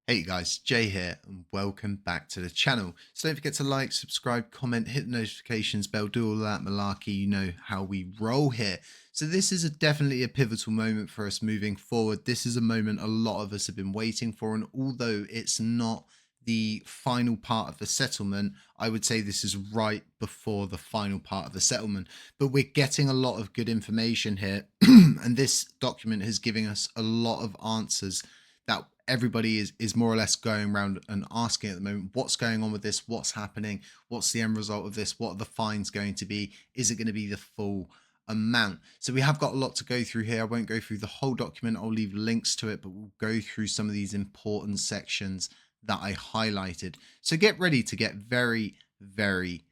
Hey guys, Jay here and welcome back to the channel. So don't forget to like, subscribe, comment, hit the notifications bell, do all that malarkey, you know how we roll here. So this is definitely a pivotal moment for us moving forward. This is a moment a lot of us have been waiting for, and although it's not the final part of the settlement, I would say this is right before the final part of the settlement. But we're getting a lot of good information here, and this document is giving us a lot of answers that everybody is more or less going around and asking at the moment. What's going on with this? What's happening? What's the end result of this? What are the fines going to be? Is it going to be the full amount? So we have got a lot to go through here. I won't go through the whole document. I'll leave links to it, but we'll go through some of these important sections that I highlighted. So get ready to get very, very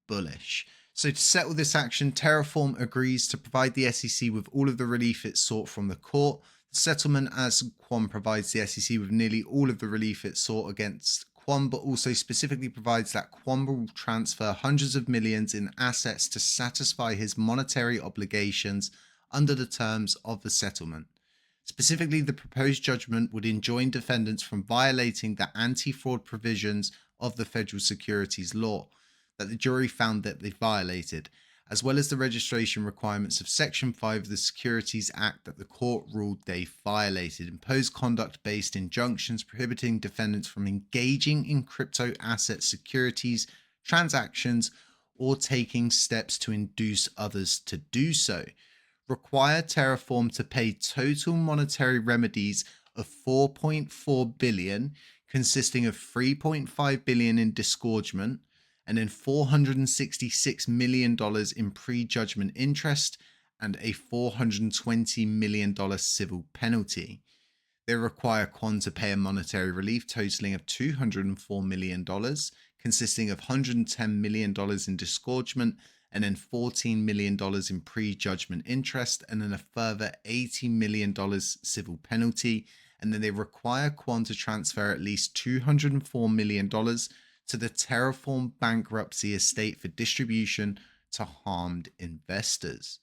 bullish. So to settle this action, Terraform agrees to provide the SEC with all of the relief it sought from the court. The settlement as Quam provides the SEC with nearly all of the relief it sought against Quam, but also specifically provides that Quam will transfer hundreds of millions in assets to satisfy his monetary obligations under the terms of the settlement. Specifically, the proposed judgment would enjoin defendants from violating the anti-fraud provisions of the federal securities law that the jury found that they violated, as well as the registration requirements of Section 5 of the Securities Act that the court ruled they violated, impose conduct-based injunctions prohibiting defendants from engaging in crypto asset securities transactions or taking steps to induce others to do so, require Terraform to pay total monetary remedies of 4.4 billion, consisting of 3.5 billion in disgorgement and then $466 million in prejudgment interest and a $420 million civil penalty. They require Quan to pay a monetary relief totaling of $204 million, consisting of $110 million in disgorgement and then $14 million in prejudgment interest and then a further $80 million civil penalty. And then they require Quan to transfer at least $204 million to the Terraform bankruptcy estate for distribution to harmed investors.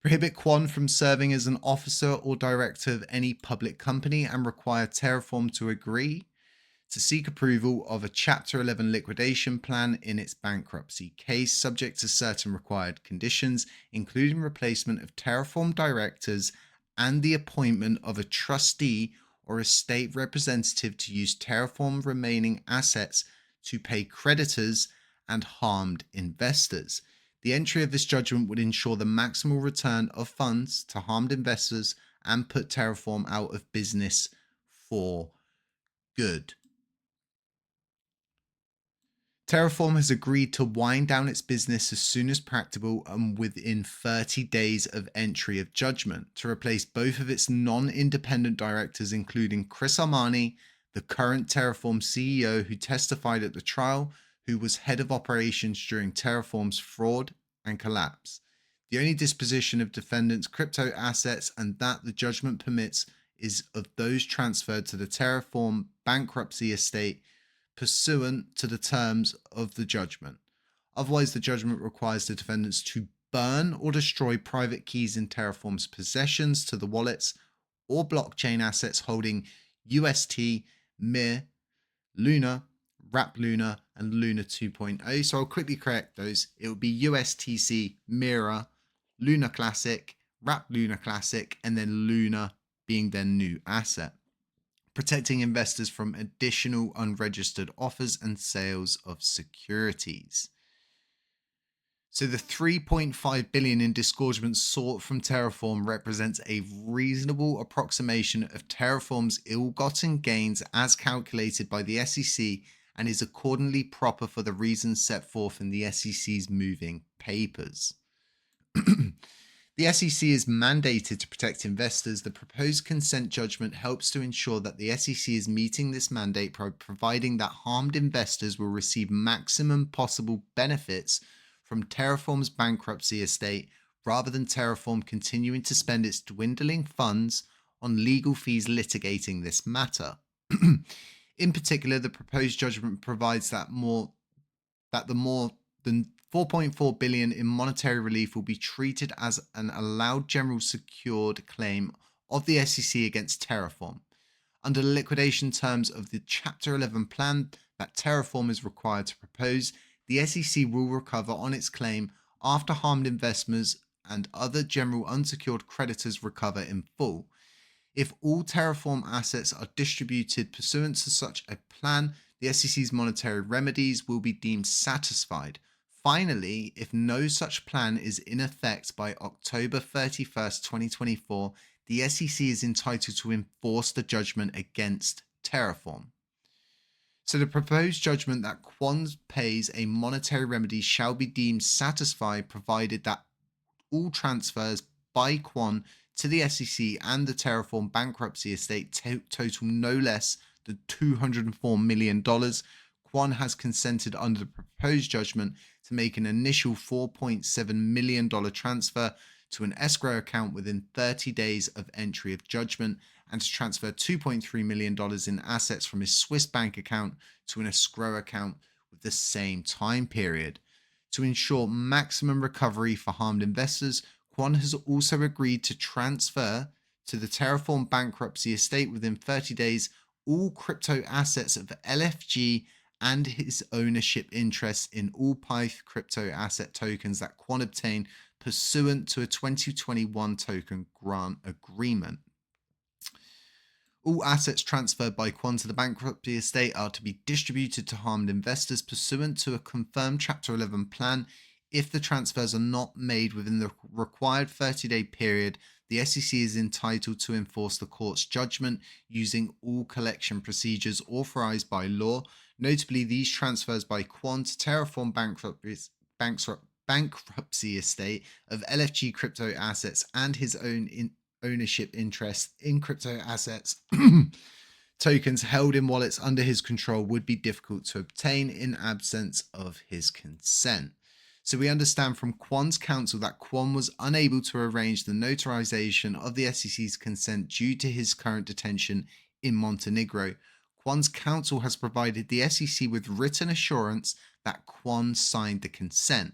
Prohibit Quan from serving as an officer or director of any public company and require Terraform to agree to seek approval of a Chapter 11 liquidation plan in its bankruptcy case, subject to certain required conditions, including replacement of Terraform directors and the appointment of a trustee or a state representative to use Terraform remaining assets to pay creditors and harmed investors. The entry of this judgment would ensure the maximal return of funds to harmed investors and put Terraform out of business for good. Terraform has agreed to wind down its business as soon as practicable and within 30 days of entry of judgment to replace both of its non-independent directors, including Chris Armani, the current Terraform CEO who testified at the trial, who was head of operations during Terraform's fraud and collapse. The only disposition of defendants' crypto assets and that the judgment permits is of those transferred to the Terraform bankruptcy estate pursuant to the terms of the judgment. Otherwise, the judgment requires the defendants to burn or destroy private keys in Terraform's possessions to the wallets or blockchain assets holding UST, Mir, Luna, Wrap Luna, and Luna 2.0. So I'll quickly correct those. It would be USTC, Mira, Luna Classic, Wrap Luna Classic, and then Luna being their new asset, protecting investors from additional unregistered offers and sales of securities. So the 3.5 billion in disgorgement sought from Terraform represents a reasonable approximation of Terraform's ill-gotten gains as calculated by the SEC and is accordingly proper for the reasons set forth in the SEC's moving papers. The SEC is mandated to protect investors. The proposed consent judgment helps to ensure that the SEC is meeting this mandate by providing that harmed investors will receive maximum possible benefits from Terraform's bankruptcy estate rather than Terraform continuing to spend its dwindling funds on legal fees litigating this matter. In particular, the proposed judgment provides that the more than 4.4 billion in monetary relief will be treated as an allowed general secured claim of the SEC against Terraform. Under the liquidation terms of the Chapter 11 plan that Terraform is required to propose, the SEC will recover on its claim after harmed investors and other general unsecured creditors recover in full. If all Terraform assets are distributed pursuant to such a plan, the SEC's monetary remedies will be deemed satisfied. Finally, if no such plan is in effect by October 31st, 2024, the SEC is entitled to enforce the judgment against Terraform. So the proposed judgment that Quant pays a monetary remedy shall be deemed satisfied provided that all transfers by Quant to the SEC and the Terraform bankruptcy estate total no less than $204 million. Quant has consented under the proposed judgment to make an initial $4.7 million transfer to an escrow account within 30 days of entry of judgment and to transfer $2.3 million in assets from his Swiss bank account to an escrow account with the same time period. To ensure maximum recovery for harmed investors, Quant has also agreed to transfer to the Terraform bankruptcy estate within 30 days all crypto assets of LFG and his ownership interests in all Pyth crypto asset tokens that Quant obtained pursuant to a 2021 token grant agreement. All assets transferred by Quant to the bankruptcy estate are to be distributed to harmed investors pursuant to a confirmed Chapter 11 plan. If the transfers are not made within the required 30-day period, the SEC is entitled to enforce the court's judgment using all collection procedures authorized by law. Notably, these transfers by Quant to Terraform bankruptcy estate of LFG crypto assets and his own ownership interest in crypto assets tokens held in wallets under his control would be difficult to obtain in absence of his consent. So we understand from Quant's counsel that Quant was unable to arrange the notarization of the SEC's consent due to his current detention in Montenegro. Quant's counsel has provided the SEC with written assurance that Quant signed the consent.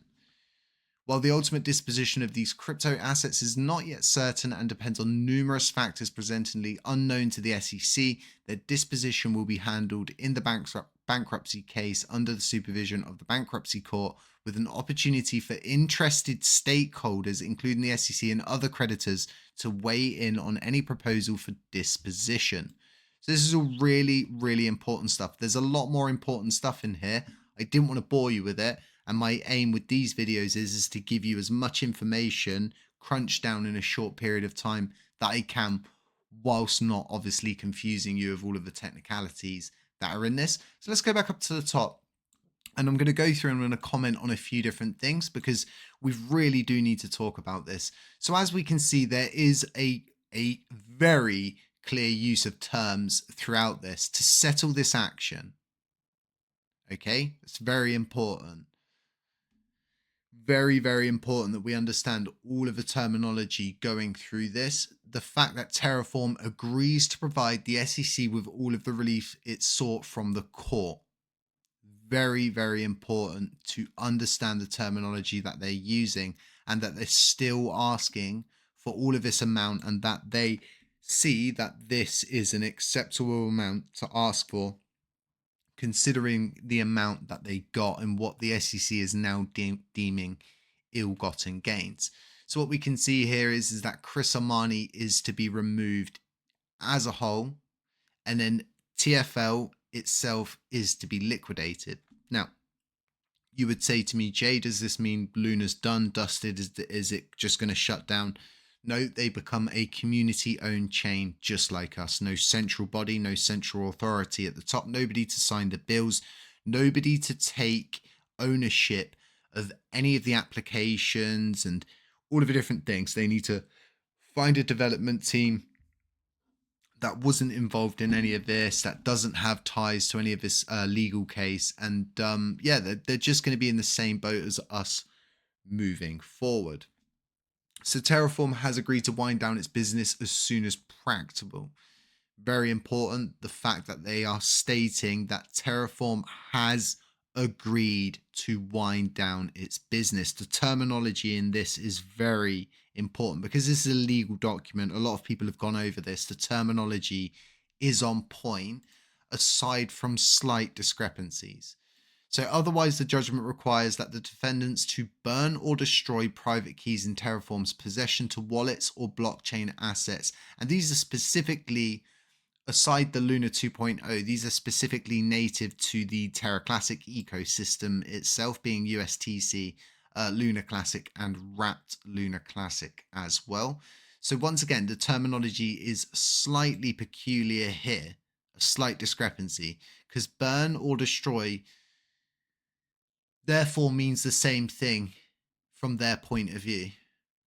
While the ultimate disposition of these crypto assets is not yet certain and depends on numerous factors presently unknown to the SEC, their disposition will be handled in the bankruptcy case under the supervision of the bankruptcy court, with an opportunity for interested stakeholders, including the SEC and other creditors, to weigh in on any proposal for disposition. So this is all really, really important stuff. There's a lot more important stuff in here. I didn't want to bore you with it. And my aim with these videos is to give you as much information crunched down in a short period of time that I can, whilst not obviously confusing you of all of the technicalities that are in this. So let's go back up to the top. And I'm going to go through and I'm going to comment on a few different things because we really do need to talk about this. So as we can see, there is a very clear use of terms throughout this to settle this action. Okay, it's very important. Very, very important that we understand all of the terminology going through this. The fact that Terraform agrees to provide the SEC with all of the relief it sought from the court. Very, very important to understand the terminology that they're using and that they're still asking for all of this amount and that they see that this is an acceptable amount to ask for, considering the amount that they got and what the SEC is now deeming ill-gotten gains. So what we can see here is that Chris Armani is to be removed as a whole, and then TFL itself is to be liquidated. Now, you would say to me, Jay, does this mean Luna's done, dusted? Is it just going to shut down? No, they become a community-owned chain just like us. No central body, no central authority at the top, nobody to sign the bills, nobody to take ownership of any of the applications and all of the different things. They need to find a development team that wasn't involved in any of this, that doesn't have ties to any of this legal case. And they're just going to be in the same boat as us moving forward. So Terraform has agreed to wind down its business as soon as practicable. Very important, the fact that they are stating that Terraform has agreed to wind down its business. The terminology in this is very important because this is a legal document. A lot of people have gone over this. The terminology is on point, aside from slight discrepancies. So otherwise, the judgment requires that the defendants to burn or destroy private keys in Terraform's possession to wallets or blockchain assets. And these are specifically, aside the Luna 2.0, these are specifically native to the Terra Classic ecosystem itself, being USTC, Luna Classic, and Wrapped Luna Classic as well. So once again, the terminology is slightly peculiar here, a slight discrepancy, because burn or destroy therefore means the same thing from their point of view.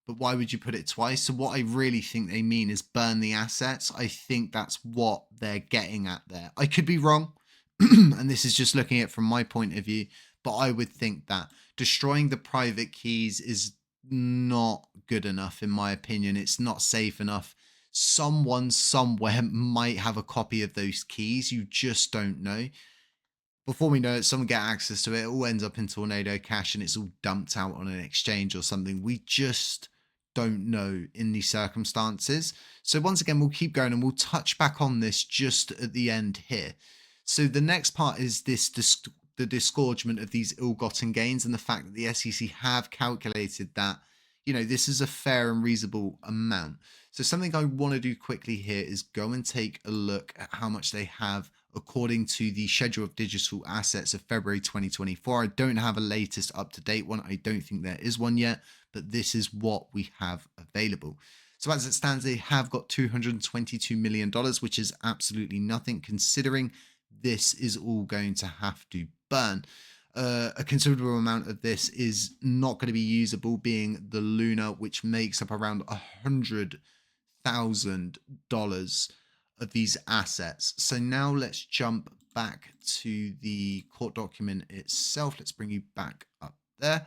But why would you put it twice? So what I really think they mean is burn the assets. I think that's what they're getting at there. I could be wrong, and this is just looking at it from my point of view, but I would think that destroying the private keys is not good enough, in my opinion. It's not safe enough. Someone somewhere might have a copy of those keys. You just don't know. Before we know it, someone get access to it. It all ends up in Tornado Cash and it's all dumped out on an exchange or something. We just don't know in these circumstances. So once again, we'll keep going and we'll touch back on this just at the end here. So the next part is the disgorgement of these ill-gotten gains and the fact that the SEC have calculated that, this is a fair and reasonable amount. So something I want to do quickly here is go and take a look at how much they have according to the schedule of digital assets of February 2024. I don't have a latest up-to-date one. I don't think there is one yet, but this is what we have available. So as it stands, they have got $222 million, which is absolutely nothing considering this is all going to have to burn. A considerable amount of this is not going to be usable, being the Luna, which makes up around $100,000 of these assets. So now let's jump back to the court document itself. Let's bring you back up there.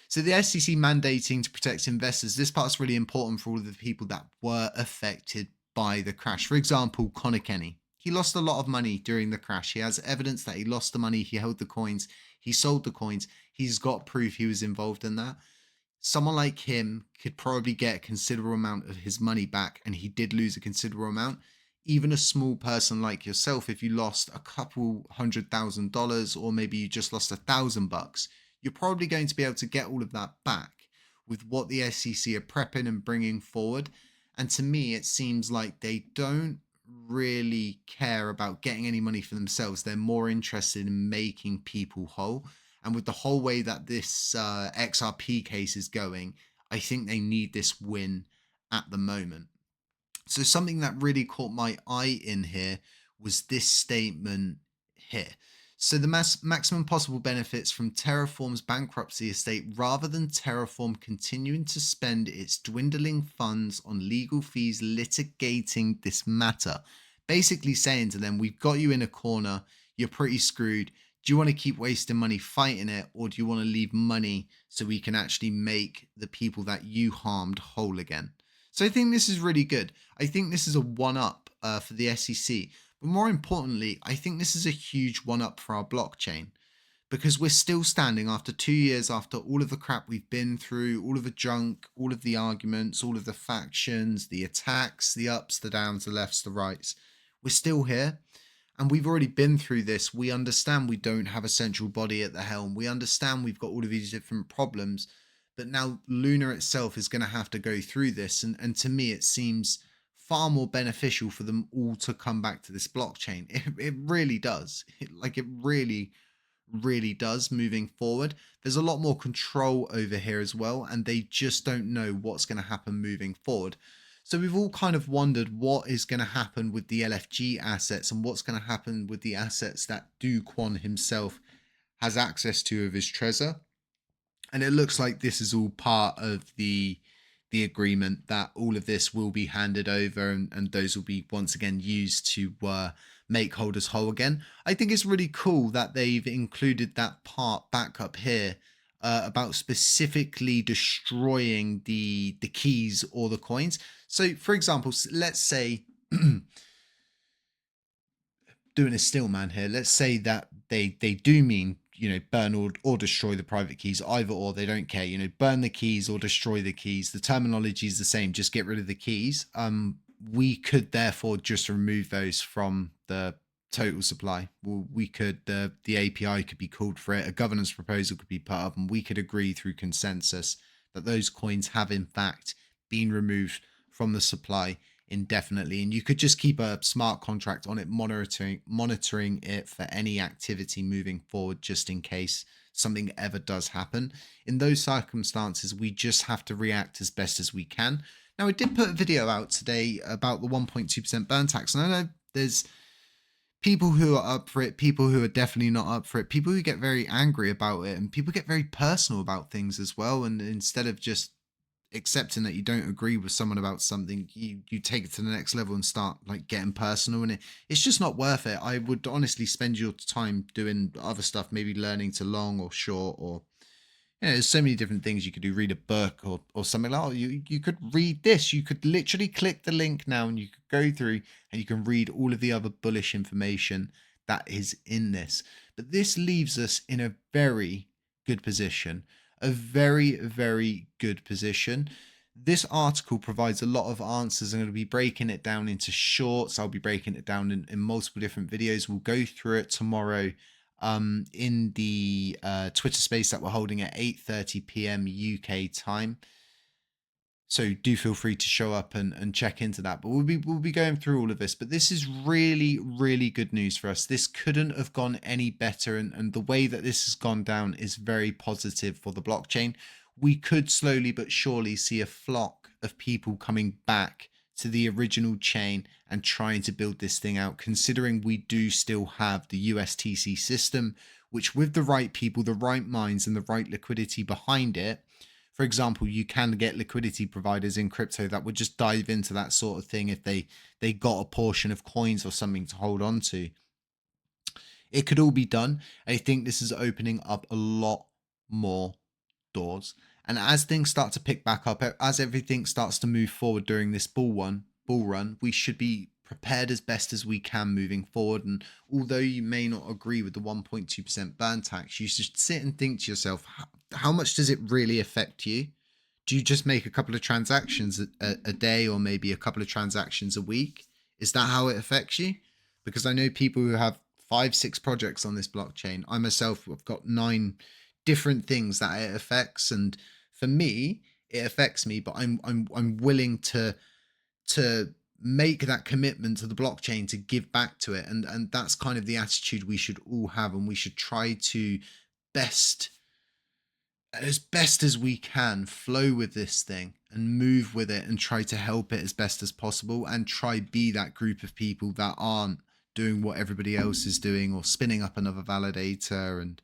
So the SEC mandating to protect investors. This part's really important for all of the people that were affected by the crash. For example, Connor Kenny. He lost a lot of money during the crash. He has evidence that he lost the money. He held the coins. He sold the coins. He's got proof he was involved in that. Someone like him could probably get a considerable amount of his money back, and he did lose a considerable amount. Even a small person like yourself, if you lost a couple $100,000 or maybe you just lost $1,000, you're probably going to be able to get all of that back with what the SEC are prepping and bringing forward. And to me, it seems like they don't really care about getting any money for themselves. They're more interested in making people whole. And with the whole way that this XRP case is going, I think they need this win at the moment. So something that really caught my eye in here was this statement here. So the maximum possible benefits from Terraform's bankruptcy estate, rather than Terraform continuing to spend its dwindling funds on legal fees litigating this matter. Basically saying to them, we've got you in a corner, you're pretty screwed. Do you want to keep wasting money fighting it, or do you want to leave money so we can actually make the people that you harmed whole again? So I think this is really good. I think this is a one-up for the SEC. But more importantly, I think this is a huge one-up for our blockchain, because we're still standing after 2 years after all of the crap we've been through, all of the junk, all of the arguments, all of the factions, the attacks, the ups, the downs, the lefts, the rights. We're still here. And we've already been through this. We understand we don't have a central body at the helm. We understand we've got all of these different problems. But now Luna itself is going to have to go through this. And to me, it seems far more beneficial for them all to come back to this blockchain. It really does. It really does moving forward. There's a lot more control over here as well. And they just don't know what's going to happen moving forward. So we've all kind of wondered what is going to happen with the LFG assets and what's going to happen with the assets that Do Kwon himself has access to of his Trezor. And it looks like this is all part of the agreement that all of this will be handed over and those will be once again used to make holders whole again. I think it's really cool that they've included that part back up here. About specifically destroying the keys or the coins. So, for example, let's say, doing a still man here, let's say that they do mean, burn or destroy the private keys, either or, they don't care, burn the keys or destroy the keys. The terminology is the same, just get rid of the keys. we could therefore just remove those from the total supply. Well, we could, the API could be called for it, a governance proposal could be put up, and we could agree through consensus that those coins have in fact been removed from the supply indefinitely. And you could just keep a smart contract on it, monitoring it for any activity moving forward, just in case something ever does happen. In those circumstances, we just have to react as best as we can. Now, I did put a video out today about the 1.2% burn tax, and I know there's people who are up for it, people who are definitely not up for it, people who get very angry about it, and people get very personal about things as well. And instead of just accepting that you don't agree with someone about something, you take it to the next level and start like getting personal, and it's just not worth it. I would honestly spend your time doing other stuff, maybe learning to long or short, or there's so many different things you could do. Read a book or something like that. You could read this. You could literally click the link now and you could go through and you can read all of the other bullish information that is in this. But this leaves us in a very good position, a very, very good position. This article provides a lot of answers. I'm going to be breaking it down into shorts. I'll be breaking it down in multiple different videos. We'll go through it tomorrow in the Twitter space that we're holding at 8:30 p.m. UK time. So do feel free to show up and check into that. But we'll be going through all of this. But this is really, really good news for us. This couldn't have gone any better. And the way that this has gone down is very positive for the blockchain. We could slowly but surely see a flock of people coming back to the original chain and trying to build this thing out, considering we do still have the USTC system, which with the right people, the right minds, and the right liquidity behind it. For example, you can get liquidity providers in crypto that would just dive into that sort of thing if they got a portion of coins or something to hold on to. It could all be done. I think this is opening up a lot more doors. And as things start to pick back up, as everything starts to move forward during this bull run, we should be prepared as best as we can moving forward. And although you may not agree with the 1.2% burn tax, you should sit and think to yourself, how much does it really affect you? Do you just make a couple of transactions a day, or maybe a couple of transactions a week? Is that how it affects you? Because I know people who have 5-6 projects on this blockchain. I myself have got 9 different things that it affects, and for me it affects me, but I'm willing to make that commitment to the blockchain to give back to it, and that's kind of the attitude we should all have, and we should try to as best as we can flow with this thing and move with it and try to help it as best as possible, and try be that group of people that aren't doing what everybody else is doing or spinning up another validator and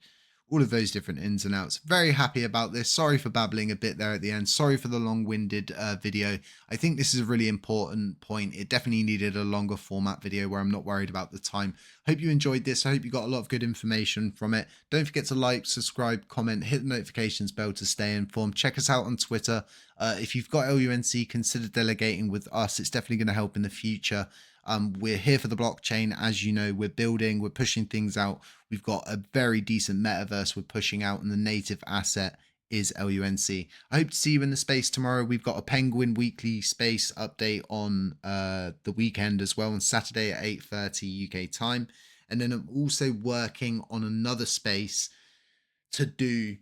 all of those different ins and outs. Very happy about this. Sorry for babbling a bit there at the end. Sorry for the long-winded video. I think this is a really important point. It definitely needed a longer format video where I'm not worried about the time. Hope you enjoyed this. I hope you got a lot of good information from it. Don't forget to like, subscribe, comment, hit the notifications bell to stay informed. Check us out on Twitter. If you've got LUNC, consider delegating with us. It's definitely going to help in the future. We're here for the blockchain. As you know, we're building, we're pushing things out. We've got a very decent metaverse we're pushing out, and the native asset is LUNC. I hope to see you in the space tomorrow. We've got a Penguin weekly space update on the weekend as well, on Saturday at 8:30 UK time. And then I'm also working on another space to do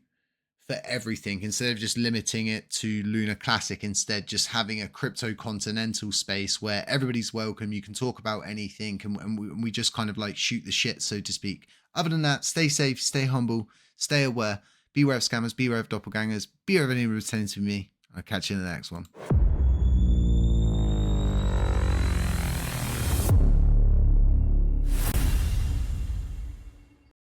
for everything, instead of just limiting it to Lunar Classic, instead just having a crypto continental space where everybody's welcome. You can talk about anything, and we just kind of like shoot the shit, so to speak. Other than that, stay safe, stay humble, stay aware, beware of scammers, beware of doppelgangers, beware of anyone pretending to be me. I'll catch you in the next one.